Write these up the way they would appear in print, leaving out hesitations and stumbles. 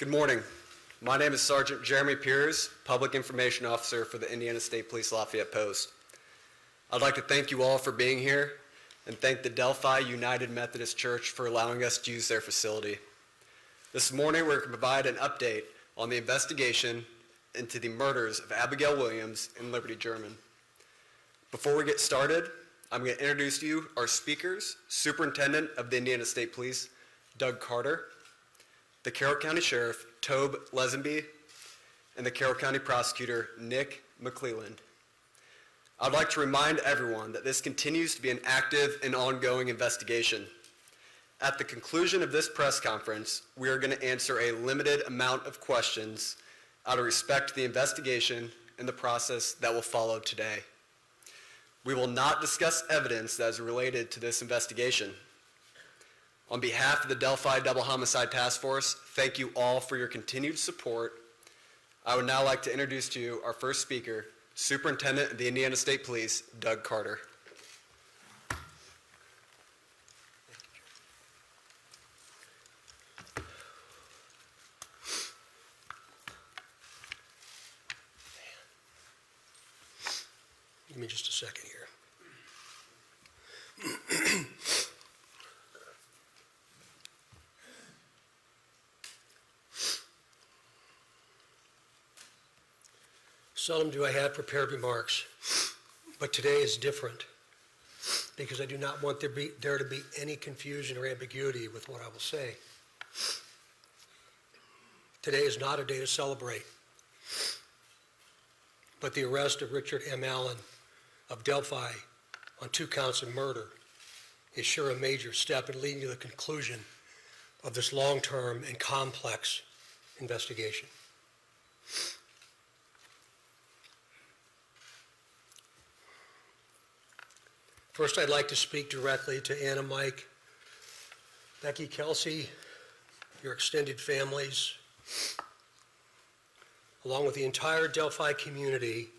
Good morning. My name is Sergeant Jeremy Piers, Public Information Officer for the Indiana State Police Lafayette Post. I'd like to thank you all for being here and thank the Delphi United Methodist Church for allowing us to use their facility. This morning we're going to provide an update on the investigation into the murders of Abigail Williams and Liberty German. Before we get started, I'm going to introduce to you our speakers, Superintendent of the Indiana State Police, Doug Carter, the Carroll County Sheriff, Tobe Lesenby, and the Carroll County Prosecutor, Nick McClelland. I'd like to remind everyone that this continues to be an active and ongoing investigation. At the conclusion of this press conference, we are going to answer a limited amount of questions out of respect to the investigation and the process that will follow today. We will not discuss evidence that is related to this investigation. On behalf of the Delphi Double Homicide Task Force, thank you all for your continued support. I would now like to introduce to you our first speaker, Superintendent of the Indiana State Police, Doug Carter. Give me just a second here. Seldom do I have prepared remarks, but today is different because I do not want there to be any confusion or ambiguity with what I will say. Today is not a day to celebrate, but the arrest of Richard M. Allen of Delphi on 2 counts of murder is sure a major step in leading to the conclusion of this long-term and complex investigation. First, I'd like to speak directly to Anna, Mike, Becky, Kelsey, your extended families, along with the entire Delphi community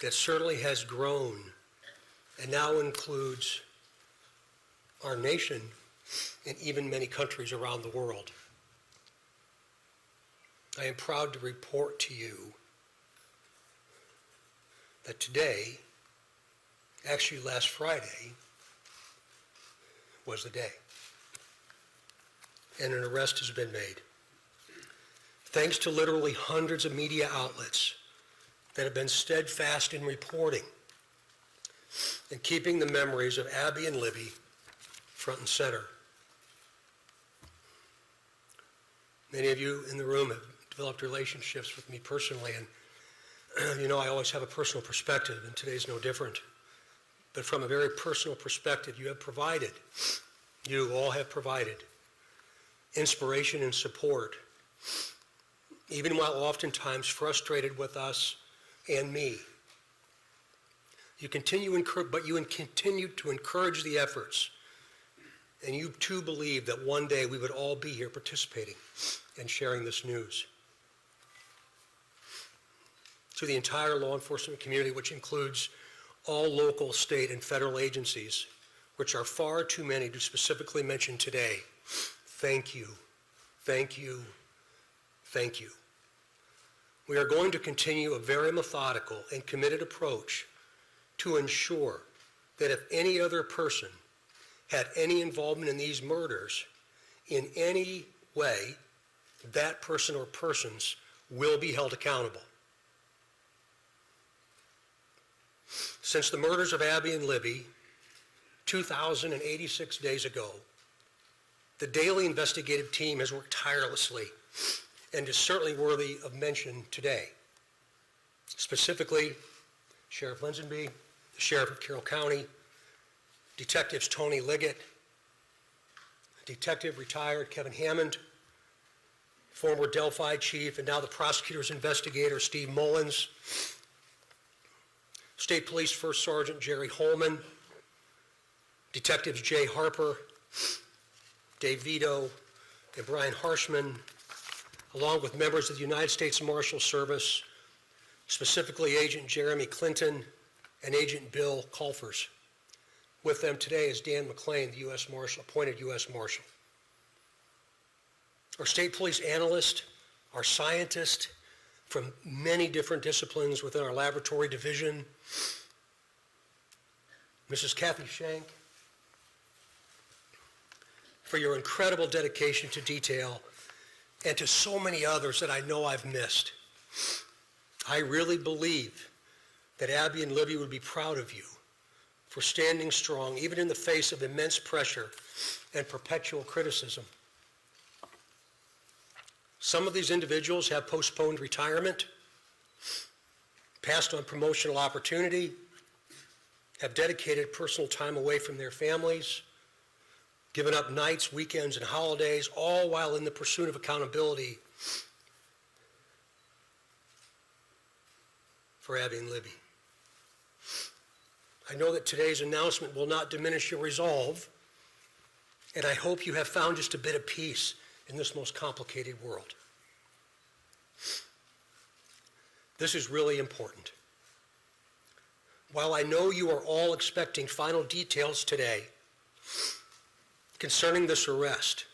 that certainly has grown and now includes our nation and even many countries around the world. I am proud to report to you that today, actually last Friday, was the day, and an arrest has been made. Thanks to literally hundreds of media outlets that have been steadfast in reporting and keeping the memories of Abby and Libby front and center. Many of you in the room have developed relationships with me personally, and you know I always have a personal perspective, and today's no different. But from a very personal perspective, you all have provided inspiration and support, even while oftentimes frustrated with us and me. You continue to encourage the efforts, and you too believe that one day we would all be here participating and sharing this news. To the entire law enforcement community, which includes all local, state, and federal agencies, which are far too many to specifically mention today, thank you, thank you, thank you. We are going to continue a very methodical and committed approach to ensure that if any other person had any involvement in these murders in any way, that person or persons will be held accountable. Since the murders of Abby and Libby, 2,086 days ago, the daily investigative team has worked tirelessly and is certainly worthy of mention today. Specifically, Sheriff Lesenby, the Sheriff of Carroll County, Detectives Tony Liggett, Detective retired Kevin Hammond, former Delphi Chief and now the prosecutor's investigator Steve Mullins, State Police First Sergeant Jerry Holman, Detectives Jay Harper, Dave Vito, and Brian Harshman, along with members of the United States Marshal Service, specifically Agent Jeremy Clinton and Agent Bill Colfers. With them today is Dan McClain, the U.S. Marshal, appointed U.S. Marshal. Our state police analyst, our scientists from many different disciplines within our laboratory division, Mrs. Kathy Shank, for your incredible dedication to detail, and to so many others that I know I've missed. I really believe that Abby and Libby would be proud of you for standing strong, even in the face of immense pressure and perpetual criticism. Some of these individuals have postponed retirement, passed on promotional opportunity, have dedicated personal time away from their families, given up nights, weekends, and holidays, all while in the pursuit of accountability for Abby and Libby. I know that today's announcement will not diminish your resolve, and I hope you have found just a bit of peace in this most complicated world. This is really important. While I know you are all expecting final details today concerning this arrest,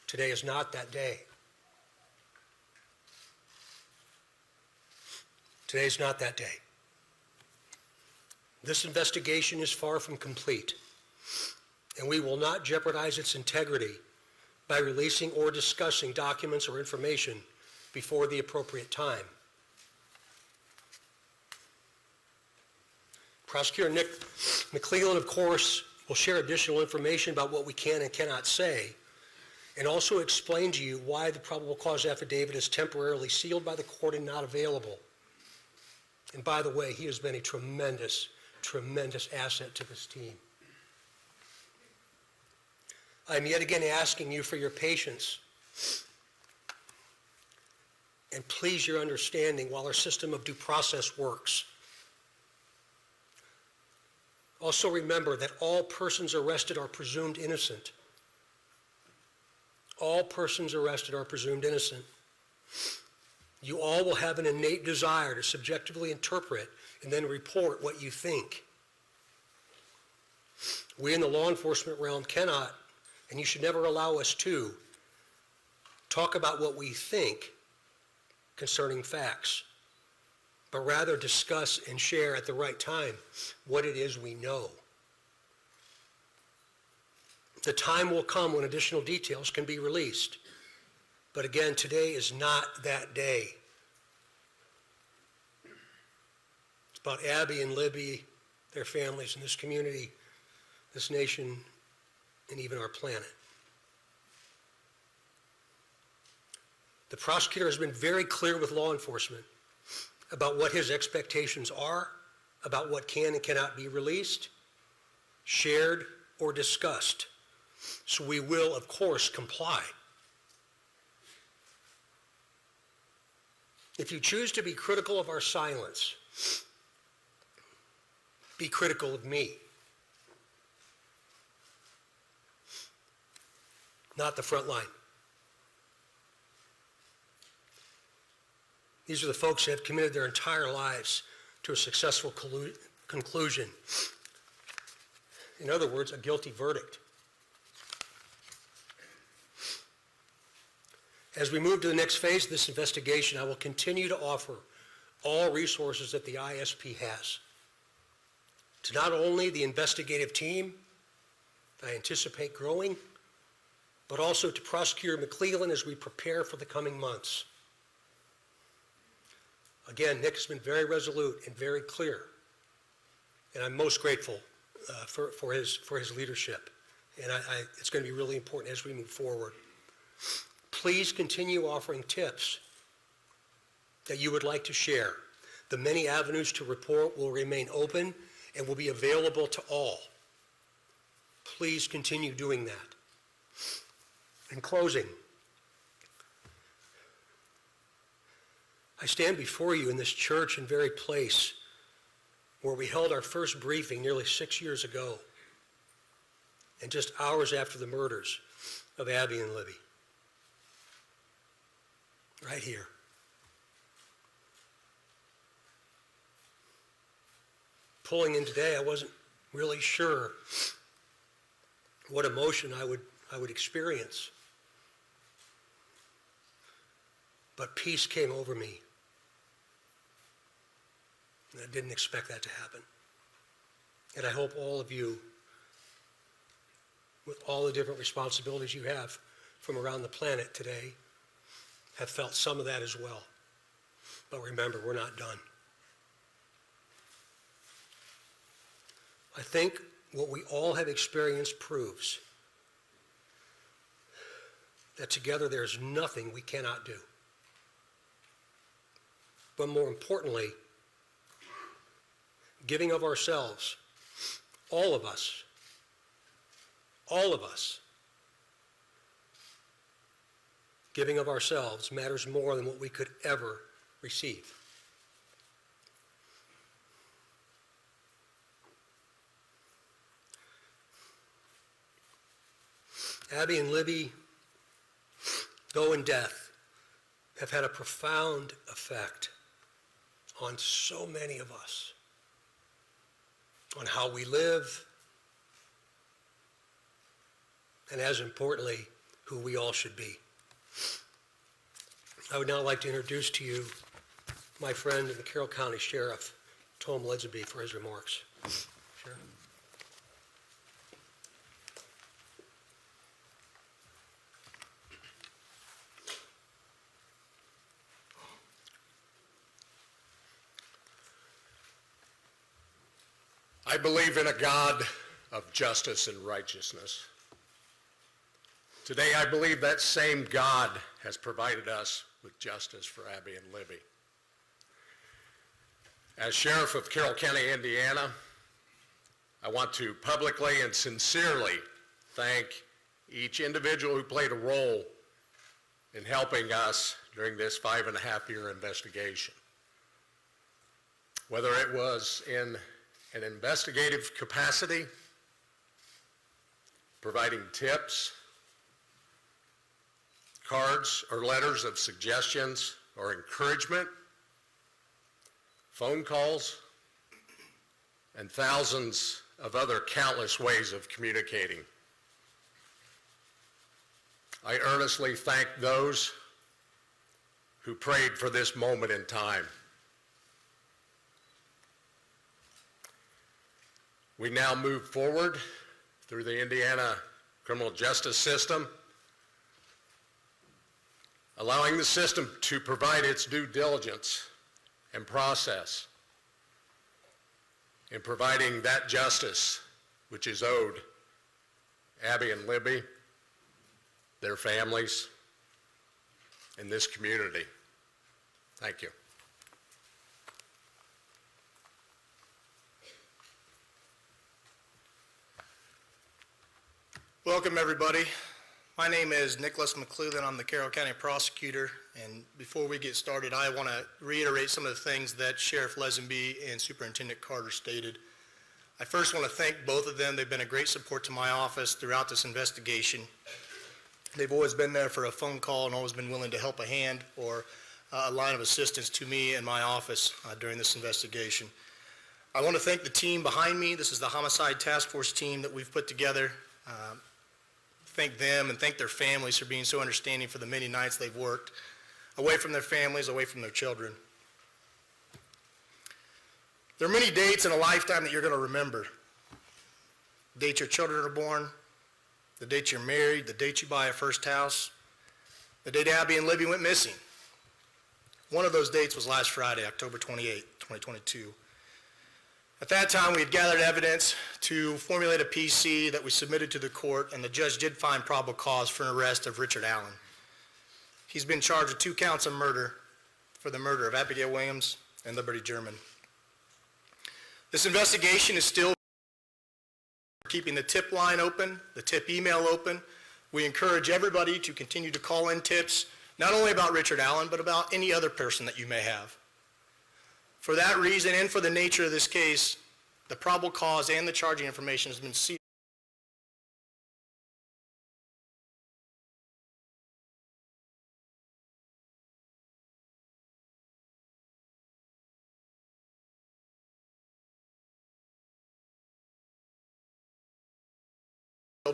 today is not that day. Today is not that day. This investigation is far from complete, and we will not jeopardize its integrity by releasing or discussing documents or information before the appropriate time. Prosecutor Nick McClellan, of course, will share additional information about what we can and cannot say, and also explain to you why the probable cause affidavit is temporarily sealed by the court and not available. And by the way, he has been a tremendous asset to this team. I'm yet again asking you for your patience and please your understanding while our system of due process works. Also remember that all persons arrested are presumed innocent. All persons arrested are presumed innocent. You all will have an innate desire to subjectively interpret and then report what you think. We in the law enforcement realm cannot, and you should never allow us to, talk about what we think concerning facts, but rather discuss and share at the right time what it is we know. The time will come when additional details can be released. But again, today is not that day. It's about Abby and Libby, their families, and this community, this nation, and even our planet. The prosecutor has been very clear with law enforcement about what his expectations are, about what can and cannot be released, shared, or discussed. So we will, of course, comply. If you choose to be critical of our silence, be critical of me, not the front line. These are the folks that have committed their entire lives to a successful conclusion. In other words, a guilty verdict. As we move to the next phase of this investigation, I will continue to offer all resources that the ISP has to not only the investigative team I anticipate growing, but also to Prosecutor McClellan as we prepare for the coming months. Again, Nick has been very resolute and very clear, and I'm most grateful for his leadership. And it's going to be really important as we move forward. Please continue offering tips that you would like to share. The many avenues to report will remain open and will be available to all. Please continue doing that. In closing, I stand before you in this church and very place where we held our first briefing nearly 6 years ago, and just hours after the murders of Abby and Libby. Right here. Pulling in today, I wasn't really sure what emotion I would experience. but peace came over me. And I didn't expect that to happen. And I hope all of you, with all the different responsibilities you have from around the planet today, have felt some of that as well. But remember, we're not done. I think what we all have experienced proves that together there's nothing we cannot do. But more importantly, giving of ourselves, all of us, giving of ourselves matters more than what we could ever receive. Abby and Libby, though in death, have had a profound effect on so many of us, on how we live, and as importantly, who we all should be. I would now like to introduce to you my friend and the Carroll County Sheriff, Tom Ledsaby, for his remarks. Sheriff. I believe in a God of justice and righteousness. Today, I believe that same God has provided us with justice for Abby and Libby. As Sheriff of Carroll County, Indiana, I want to publicly and sincerely thank each individual who played a role in helping us during this 5.5-year investigation. Whether it was in an investigative capacity, providing tips, cards or letters of suggestions or encouragement, phone calls, and thousands of other countless ways of communicating. I earnestly thank those who prayed for this moment in time. We now move forward through the Indiana criminal justice system, allowing the system to provide its due diligence and process in providing that justice which is owed Abby and Libby, their families, and this community. Thank you. Welcome, everybody. My name is Nicholas McClellan. I'm the Carroll County Prosecutor, and before we get started, I want to reiterate some of the things that Sheriff Lesenby and Superintendent Carter stated. I first want to thank both of them. They've been a great support to my office throughout this investigation. They've always been there for a phone call and always been willing to help a hand or a line of assistance to me and my office during this investigation. I want to thank the team behind me. This is the Homicide Task Force team that we've put together. Thank them and thank their families for being so understanding for the many nights they've worked away from their families, away from their children. There are many dates in a lifetime that you're going to remember. The date your children are born, the date you're married, the date you buy a first house, the date Abby and Libby went missing. One of those dates was last Friday, October 28, 2022. At that time, we had gathered evidence to formulate a PC that we submitted to the court, and the judge did find probable cause for an arrest of Richard Allen. He's been charged with 2 counts of murder for the murder of Abigail Williams and Liberty German. This investigation is still keeping the tip line open, the tip email open. We encourage everybody to continue to call in tips, not only about Richard Allen, but about any other person that you may have. For that reason and for the nature of this case, the probable cause and the charging information has been sealed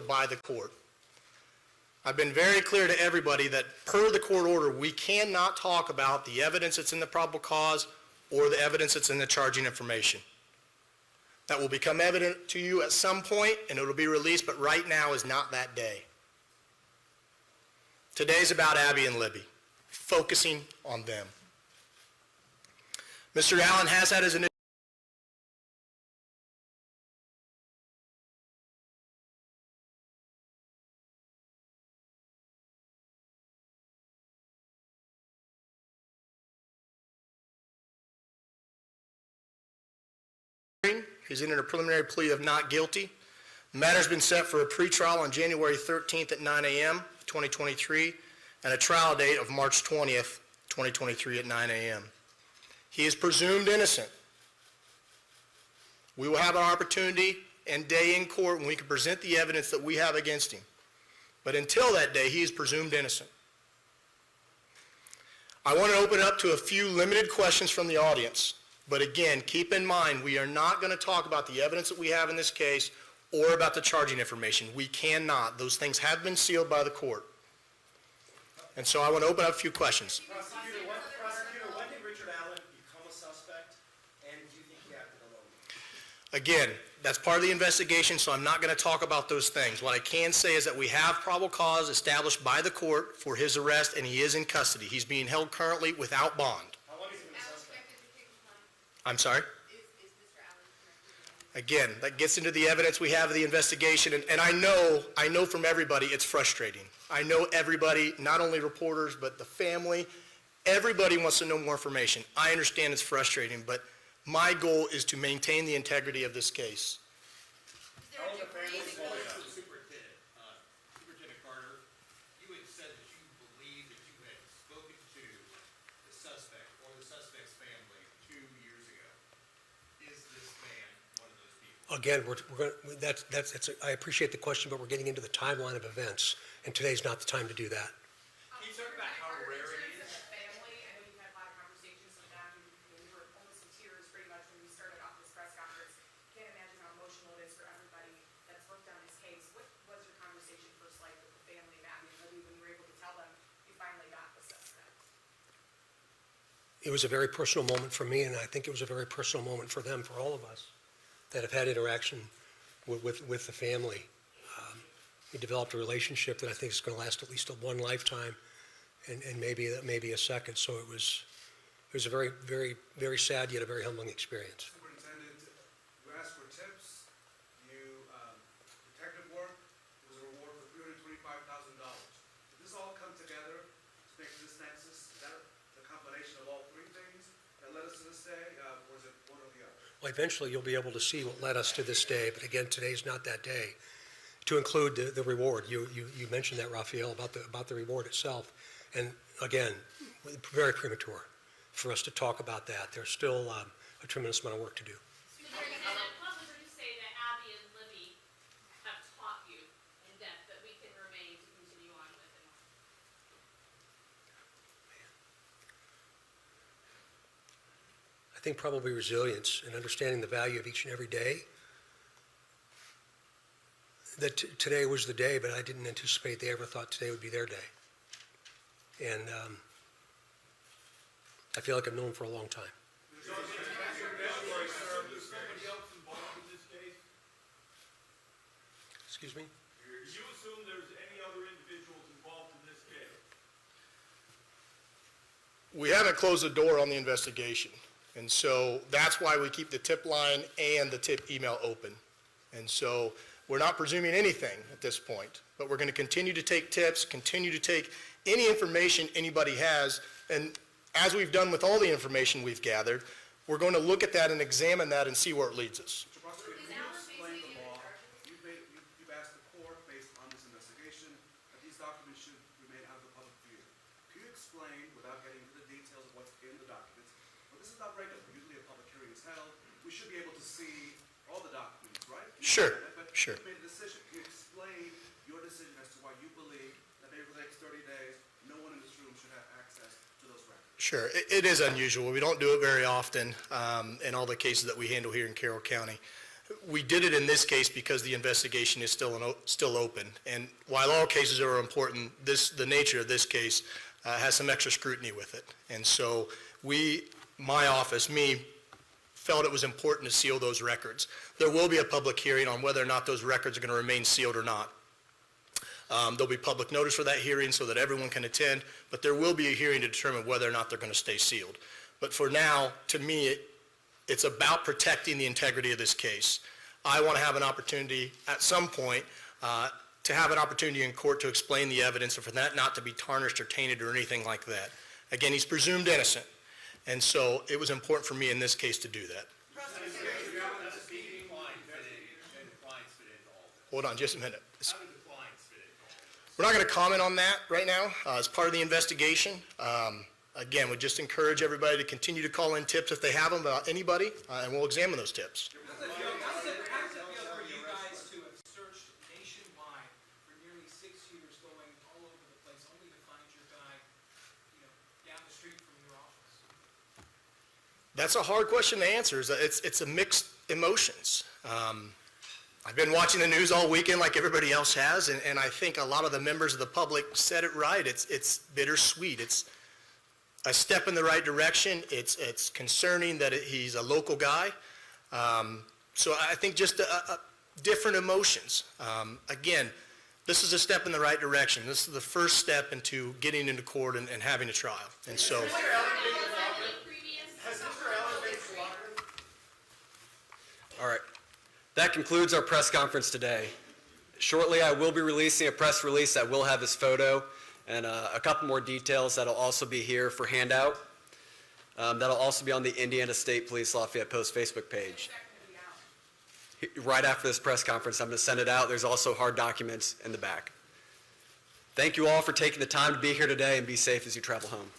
by the court. I've been very clear to everybody that per the court order, we cannot talk about the evidence that's in the probable cause or the evidence that's in the charging information. That will become evident to you at some point, and it'll be released, but right now is not that day. Today's about Abby and Libby, focusing on them. Mr. Allen has had his initial hearing. He's entered a preliminary plea of not guilty. The matter's been set for a pretrial on January 13th at 9 a.m., 2023, and a trial date of March 20th, 2023 at 9 a.m. He is presumed innocent. We will have an opportunity and day in court when we can present the evidence that we have against him. But until that day, he is presumed innocent. I want to open it up to a few limited questions from the audience. But again, keep in mind, we are not going to talk about the evidence that we have in this case or about the charging information. We cannot. Those things have been sealed by the court. And so I want to open up a few questions. Prosecutor, when did Richard Allen become a suspect, and do you think he acted alone? Again, that's part of the investigation, so I'm not going to talk about those things. What I can say is that we have probable cause established by the court for his arrest, and he is in custody. He's being held currently without bond. How long has he been a suspect? I'm sorry? Again, that gets into the evidence we have of the investigation, and I know from everybody it's frustrating. I know everybody, not only reporters, but the family, everybody wants to know more information. I understand it's frustrating, but my goal is to maintain the integrity of this case. Superintendent Carter, you had said that you believe that you had spoken to the suspect or the suspect's family 2 years ago. Is this man one of those people? Again, I appreciate the question, but we're getting into the timeline of events, and today's not the time to do that. Can you talk about how rare it is? In terms of the family, I know you've had a lot of conversations with them. You were almost in tears pretty much when you started off this press conference. Can't imagine how emotional it is for everybody that's worked on this case. What was your conversation first like with the family of Abby and Libby when you were able to tell them you finally got the suspect? It was a very personal moment for me, and I think it was a very personal moment for them, for all of us that have had interaction with the family. We developed a relationship that I think is going to last at least one lifetime, and maybe a second. So it was a very, very, very sad yet a very humbling experience. Superintendent, you asked for tips, detective work, there was a reward for $325,000. Did this all come together to make this nexus? Is that the combination of all three things that led us to this day, or is it one or the other? Well, eventually you'll be able to see what led us to this day, but again, today's not that day. To include the reward, you mentioned that, Raphael, about the reward itself, and again, very premature for us to talk about that. There's still a tremendous amount of work to do. What would you say that Abby and Libby have taught you in depth that we can remain to continue on with and on? I think probably resilience and understanding the value of each and every day. That today was the day, but I didn't anticipate they ever thought today would be their day. And I feel like I've known them for a long time. Excuse me? Do you assume there's any other individuals involved in this case? We haven't closed the door on the investigation, and so that's why we keep the tip line and the tip email open. And so we're not presuming anything at this point, but we're going to continue to take tips, continue to take any information anybody has, and as we've done with all the information we've gathered, we're going to look at that and examine that and see where it leads us. Mr. Prosecutor, can you explain the law? You've asked the court, based on this investigation, that these documents should remain out of the public view. Can you explain, without getting into the details of what's in the documents, but this is not regular, usually a public hearing is held, we should be able to see all the documents, right? Sure, sure. You made a decision. Can you explain your decision as to why you believe that maybe for the next 30 days, no one in this room should have access to those records? Sure. It is unusual. We don't do it very often in all the cases that we handle here in Carroll County. We did it in this case because the investigation is still open. And while all cases are important, the nature of this case has some extra scrutiny with it. And so my office, felt it was important to seal those records. There will be a public hearing on whether or not those records are going to remain sealed or not. There'll be public notice for that hearing so that everyone can attend, but there will be a hearing to determine whether or not they're going to stay sealed. But for now, to me, it's about protecting the integrity of this case. I want to have an opportunity at some point to have an opportunity in court to explain the evidence and for that not to be tarnished or tainted or anything like that. Again, he's presumed innocent, and so it was important for me in this case to do that. Hold on just a minute. We're not going to comment on that right now as part of the investigation. Again, we just encourage everybody to continue to call in tips if they have them about anybody, and we'll examine those tips. How does it feel for you guys to have searched nationwide for nearly 6 years, going all over the place, only to find your guy, down the street from your office? That's a hard question to answer. It's a mixed emotions. I've been watching the news all weekend like everybody else has, and I think a lot of the members of the public said it right. It's bittersweet. It's a step in the right direction. It's concerning that he's a local guy. So I think just different emotions. Again, this is a step in the right direction. This is the first step into getting into court and having a trial. And so. All right. That concludes our press conference today. Shortly, I will be releasing a press release that will have his photo and a couple more details that'll also be here for handout. That'll also be on the Indiana State Police Lafayette Post Facebook page. Right after this press conference, I'm going to send it out. There's also hard documents in the back. Thank you all for taking the time to be here today, and be safe as you travel home.